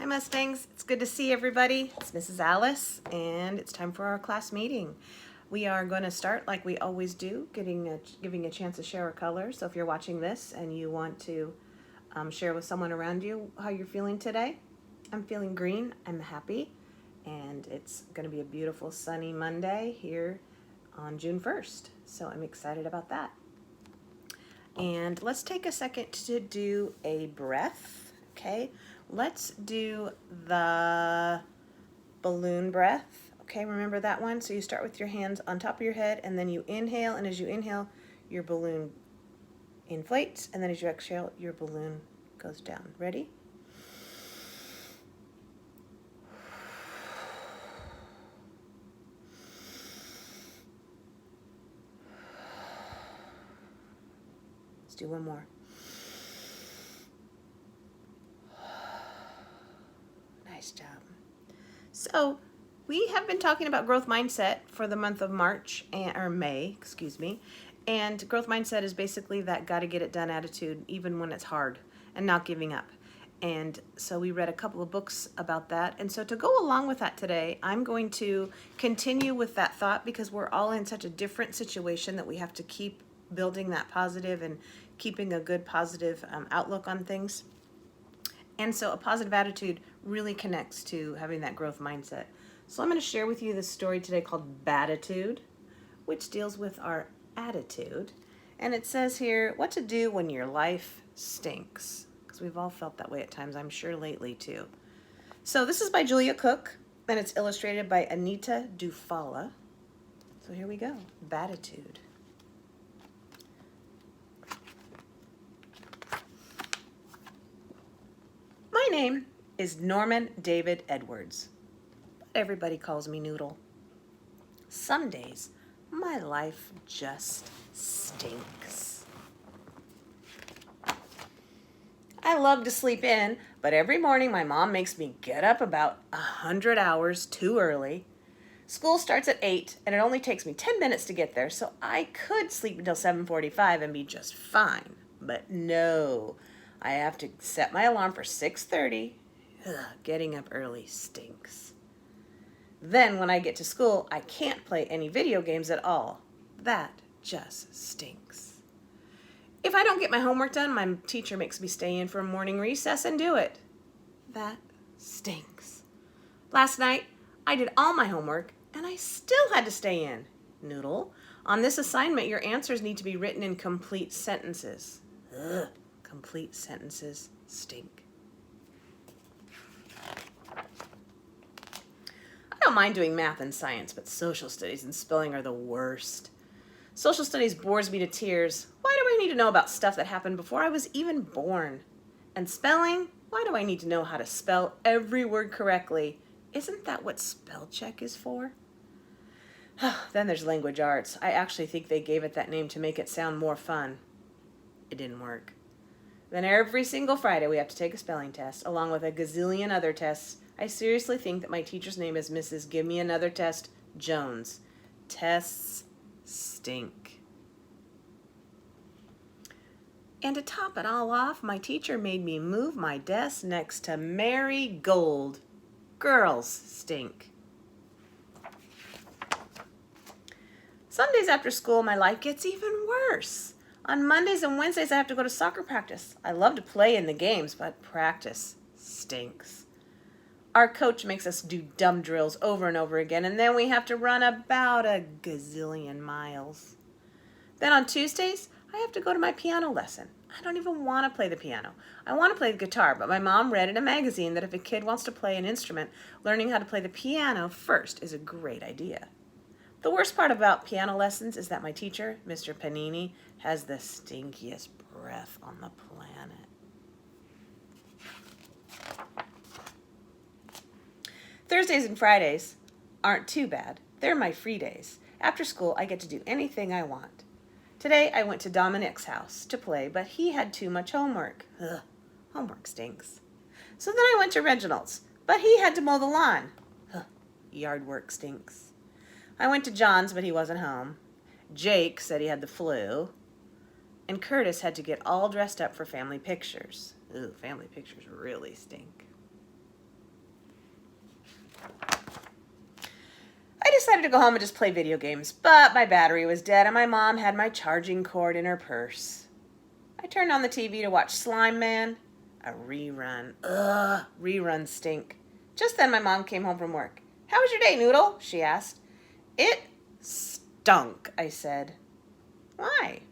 Hi Mustangs, it's good to see everybody. It's Mrs. Alice and it's time for our class meeting. We are going to start like we always do, giving a chance to share a color. So if you're watching this and you want to share with someone around you how you're feeling today. I'm feeling green, I'm happy, and it's going to be a beautiful sunny Monday here on June 1st. So I'm excited about that. And let's take a second to do a breath, okay? Let's do the balloon breath, okay? Remember that one? So you start with your hands on top of your head, and then you inhale, and as you inhale, your balloon inflates, and then as you exhale, your balloon goes down. Ready? Let's do one more. Nice job. So we have been talking about growth mindset for the month of May, and growth mindset is basically that gotta get it done attitude even when it's hard and not giving up. And so we read a couple of books about that. And so to go along with that today, I'm going to continue with that thought because we're all in such a different situation that we have to keep building that positive and keeping a good positive outlook on things. And so a positive attitude really connects to having that growth mindset. So I'm going to share with you this story today called Baditude, which deals with our attitude. And it says here, what to do when your life stinks. Because we've all felt that way at times, I'm sure lately too. So this is by Julia Cook, and it's illustrated by Anita Dufala. So here we go, Baditude. My name is Norman David Edwards, but everybody calls me Noodle. Some days, my life just stinks. I love to sleep in, but every morning my mom makes me get up about 100 hours too early. School starts at 8, and it only takes me 10 minutes to get there, so I could sleep until 7:45 and be just fine. But no, I have to set my alarm for 6:30. Getting up early stinks. Then when I get to school, I can't play any video games at all. That just stinks. If I don't get my homework done, my teacher makes me stay in for a morning recess and do it. That stinks. Last night, I did all my homework and I still had to stay in. Noodle, on this assignment, your answers need to be written in complete sentences. Ugh. Complete sentences stink. I don't mind doing math and science, but social studies and spelling are the worst. Social studies bores me to tears. Why do I need to know about stuff that happened before I was even born? And spelling? Why do I need to know how to spell every word correctly? Isn't that what spell check is for? Then there's language arts. I actually think they gave it that name to make it sound more fun. It didn't work. Then every single Friday we have to take a spelling test, along with a gazillion other tests. I seriously think that my teacher's name is Mrs. Give Me Another Test Jones. Tests stink. And to top it all off, my teacher made me move my desk next to Mary Gold. Girls stink. Some days after school, my life gets even worse. On Mondays and Wednesdays, I have to go to soccer practice. I love to play in the games, but practice stinks. Our coach makes us do dumb drills over and over again, and then we have to run about a gazillion miles. Then on Tuesdays, I have to go to my piano lesson. I don't even want to play the piano. I want to play the guitar, but my mom read in a magazine that if a kid wants to play an instrument, learning how to play the piano first is a great idea. The worst part about piano lessons is that my teacher, Mr. Panini, has the stinkiest breath on the planet. Thursdays and Fridays aren't too bad. They're my free days. After school, I get to do anything I want. Today, I went to Dominic's house to play, but he had too much homework. Ugh, homework stinks. So then I went to Reginald's, but he had to mow the lawn. Ugh, yard work stinks. I went to John's, but he wasn't home. Jake said he had the flu. And Curtis had to get all dressed up for family pictures. Ooh, family pictures really stink. I decided to go home and just play video games, but my battery was dead and my mom had my charging cord in her purse. I turned on the TV to watch Slime Man, a rerun. Ugh, reruns stink. Just then my mom came home from work. "How was your day, Noodle?" she asked. "It stunk," I said. "Why?"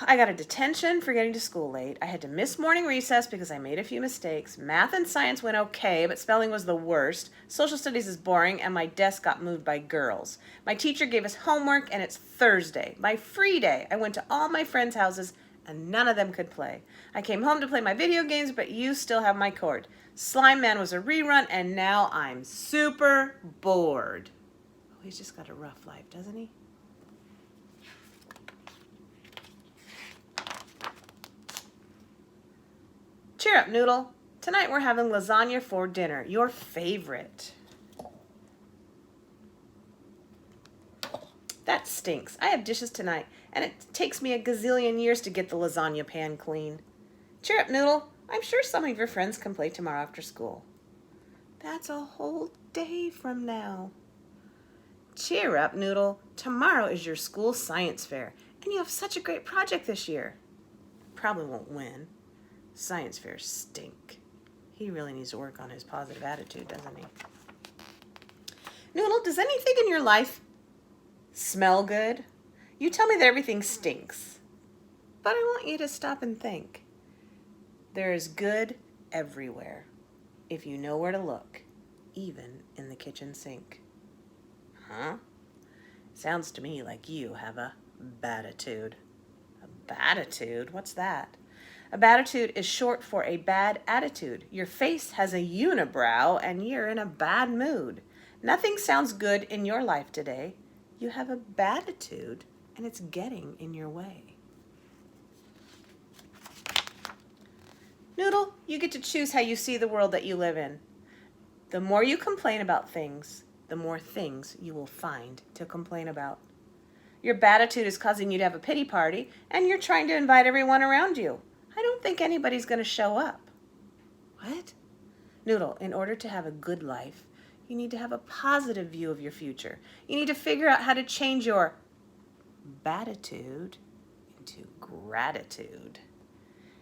"I got a detention for getting to school late. I had to miss morning recess because I made a few mistakes. Math and science went okay, but spelling was the worst. Social studies is boring, and my desk got moved by girls. My teacher gave us homework, and it's Thursday, my free day. I went to all my friends' houses, and none of them could play. I came home to play my video games, but you still have my cord. Slime Man was a rerun, and now I'm super bored." Oh, he's just got a rough life, doesn't he? Cheer up, Noodle. Tonight we're having lasagna for dinner, your favorite. That stinks. I have dishes tonight, and it takes me a gazillion years to get the lasagna pan clean. Cheer up, Noodle. I'm sure some of your friends can play tomorrow after school. That's a whole day from now. Cheer up, Noodle. Tomorrow is your school science fair, and you have such a great project this year. Probably won't win. Science fairs stink. He really needs to work on his positive attitude, doesn't he? Noodle, does anything in your life smell good? You tell me that everything stinks. But I want you to stop and think. There is good everywhere, if you know where to look, even in the kitchen sink. Huh? Sounds to me like you have a baditude. A baditude? What's that? A baditude is short for a bad attitude. Your face has a unibrow and you're in a bad mood. Nothing sounds good in your life today. You have a baditude and it's getting in your way. Noodle, you get to choose how you see the world that you live in. The more you complain about things, the more things you will find to complain about. Your baditude is causing you to have a pity party and you're trying to invite everyone around you. I don't think anybody's going to show up. What? Noodle, in order to have a good life, you need to have a positive view of your future. You need to figure out how to change your baditude into gratitude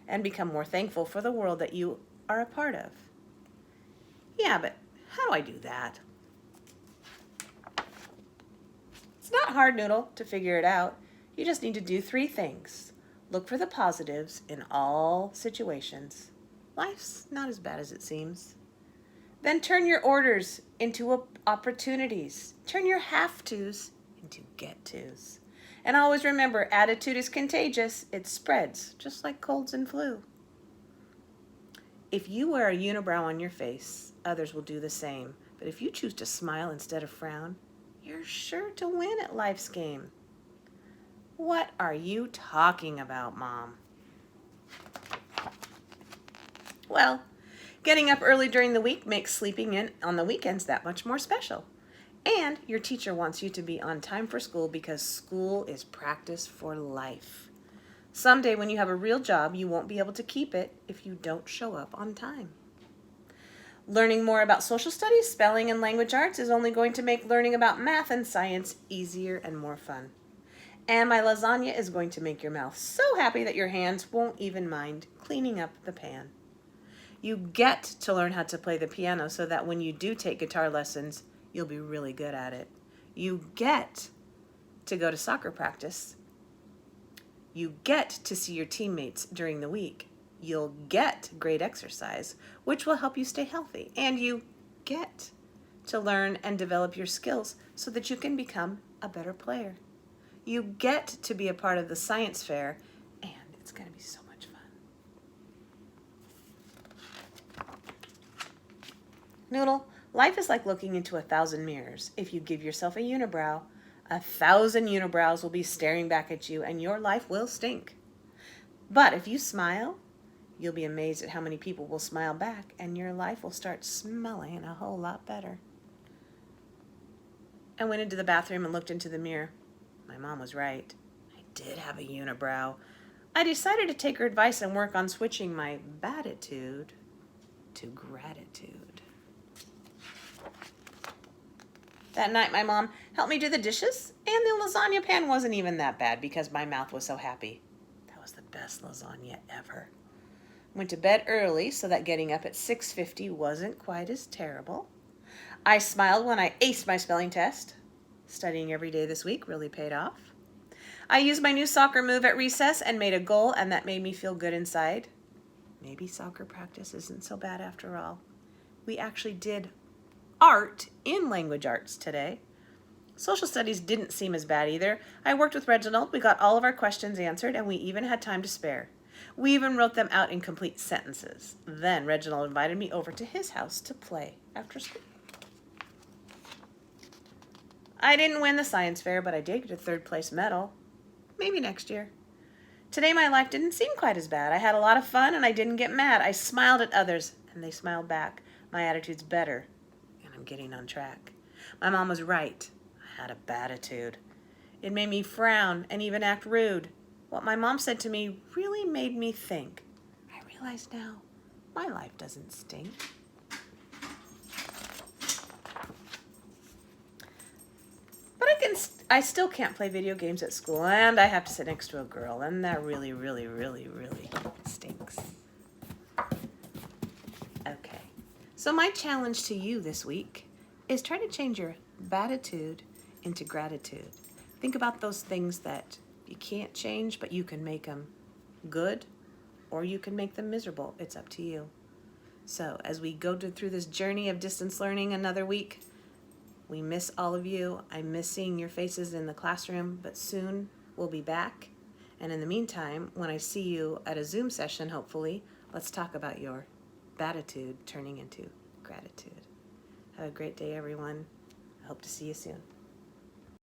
and become more thankful for the world that you are a part of. Yeah, but how do I do that? It's not hard, Noodle, to figure it out. You just need to do 3 things. Look for the positives in all situations. Life's not as bad as it seems. Then turn your orders into opportunities. Turn your have-tos into get-tos. And always remember, attitude is contagious. It spreads, just like colds and flu. If you wear a unibrow on your face, others will do the same. But if you choose to smile instead of frown, you're sure to win at life's game. What are you talking about, Mom? Well, getting up early during the week makes sleeping in on the weekends that much more special. And your teacher wants you to be on time for school because school is practice for life. Someday when you have a real job, you won't be able to keep it if you don't show up on time. Learning more about social studies, spelling, and language arts is only going to make learning about math and science easier and more fun. And my lasagna is going to make your mouth so happy that your hands won't even mind cleaning up the pan. You get to learn how to play the piano so that when you do take guitar lessons, you'll be really good at it. You get to go to soccer practice. You get to see your teammates during the week. You'll get great exercise, which will help you stay healthy. And you get to learn and develop your skills so that you can become a better player. You get to be a part of the science fair, and it's going to be so much fun. Noodle, life is like looking into 1,000 mirrors. If you give yourself a unibrow, 1,000 unibrows will be staring back at you, and your life will stink. But if you smile, you'll be amazed at how many people will smile back, and your life will start smelling a whole lot better. I went into the bathroom and looked into the mirror. My mom was right. I did have a unibrow. I decided to take her advice and work on switching my baditude to gratitude. That night my mom helped me do the dishes, and the lasagna pan wasn't even that bad because my mouth was so happy. That was the best lasagna ever. Went to bed early so that getting up at 6:50 wasn't quite as terrible. I smiled when I aced my spelling test. Studying every day this week really paid off. I used my new soccer move at recess and made a goal, and that made me feel good inside. Maybe soccer practice isn't so bad after all. We actually did art in language arts today. Social studies didn't seem as bad either. I worked with Reginald, we got all of our questions answered, and we even had time to spare. We even wrote them out in complete sentences. Then Reginald invited me over to his house to play after school. I didn't win the science fair, but I did get a third place medal. Maybe next year. Today my life didn't seem quite as bad. I had a lot of fun and I didn't get mad. I smiled at others and they smiled back. My attitude's better and I'm getting on track. My mom was right. I had a baditude. It made me frown and even act rude. What my mom said to me really made me think. I realize now my life doesn't stink. But I still can't play video games at school, and I have to sit next to a girl, and that really, really, really, really stinks. Okay, so my challenge to you this week is try to change your baditude into gratitude. Think about those things that you can't change, but you can make them good, or you can make them miserable. It's up to you. So as we go through this journey of distance learning another week, we miss all of you. I miss seeing your faces in the classroom, but soon we'll be back. And in the meantime, when I see you at a Zoom session, hopefully, let's talk about your baditude turning into gratitude. Have a great day, everyone. I hope to see you soon.